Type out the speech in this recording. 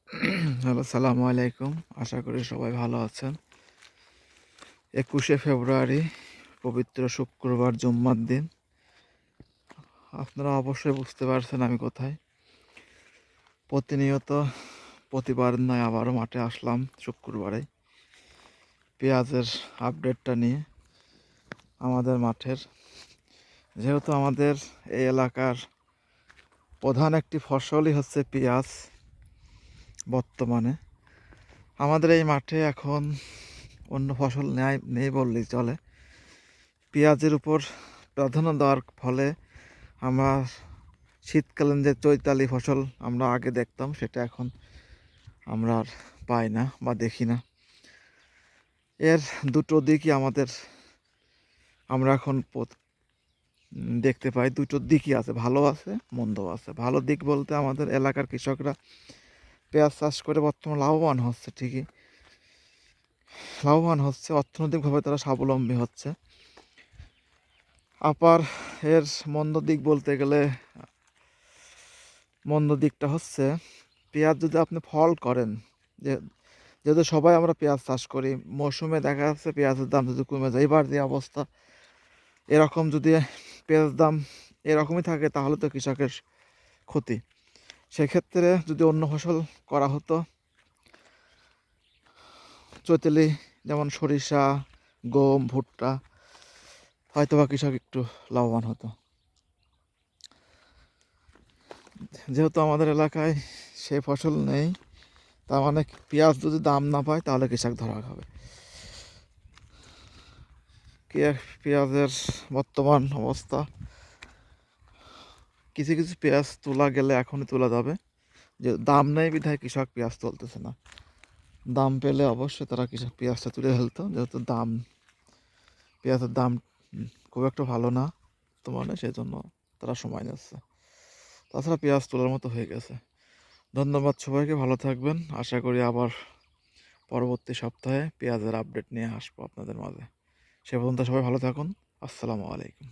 Hello, সালামু আলাইকুম। আশা করি সবাই ভালো আছেন। ২১শে ফেব্রুয়ারি পবিত্র শুক্রবার জুম্মার দিন। আপনারা অবশ্যই বুঝতে পারছেন আমি কোথায়। প্রতিনিয়ত প্রতিবার নয় আবারও মাঠে আসলাম শুক্রবারে পেঁয়াজের আপডেটটা নিয়ে আমাদের মাঠের। যেহেতু আমাদের এই এলাকার প্রধান একটি ফসলই হচ্ছে পেঁয়াজ। বর্তমানে আমাদের এই মাঠে এখন অন্য ফসল নেই বললেই চলে। পেঁয়াজের উপর প্রাধান্য দেওয়ার ফলে আমরা শীতকালীন যে চৈতালি ফসল আমরা আগে দেখতাম সেটা এখন আমরা আর পাই না বা দেখি না। এর দুটো দিকই আমরা এখন দেখতে পাই। দুটো দিকই আছে, ভালো আছে মন্দ আছে। ভালো দিক বলতে আমাদের এলাকার কৃষকরা পেঁয়াজ চাষ করে বর্তমানে লাভবান হচ্ছে, ঠিকই লাভবান হচ্ছে, অর্থনৈতিকভাবে তারা স্বাবলম্বী হচ্ছে। আবার এর মন্দ দিক বলতে গেলে মন্দ দিকটা হচ্ছে পেঁয়াজ যদি আপনি ফল করেন, যেহেতু সবাই আমরা পেঁয়াজ চাষ করি, মৌসুমে দেখা যাচ্ছে পেঁয়াজের দাম যদি কমে যায়, এবার যে অবস্থা, এরকম যদি পেঁয়াজ দাম এরকমই থাকে তাহলে তো কৃষকের ক্ষতি। সেক্ষেত্রে যদি অন্য ফসল করা হতো, চৈতালি যেমন সরিষা, গম, ভুট্টা, হয়তো বা কৃষক একটু লাভবান হতো। যেহেতু আমাদের এলাকায় সেই ফসল নেই, তার মানে পেঁয়াজ যদি দাম না পায় তাহলে কৃষক ধরা খাবে। পেঁয়াজের বর্তমান অবস্থা, কিছু কিছু পেঁয়াজ তোলা গেলে এখনই তোলা যাবে, যে দাম নেই বিধায় কৃষক পেঁয়াজ তুলতেছে না। দাম পেলে অবশ্যই তারা কৃষক পেঁয়াজটা তুলে ফেলতো, যেহেতু পেঁয়াজের দাম খুব একটা ভালো না বর্তমানে, সেই জন্য তারা সময় নিচ্ছে। তাছাড়া পেঁয়াজ তোলার মতো হয়ে গেছে। ধন্যবাদ সবাইকে, ভালো থাকবেন। আশা করি আবার পরবর্তী সপ্তাহে পেঁয়াজের আপডেট নিয়ে আসবো আপনাদের মাঝে। সে পর্যন্ত সবাই ভালো থাকুন। আসসালামু আলাইকুম।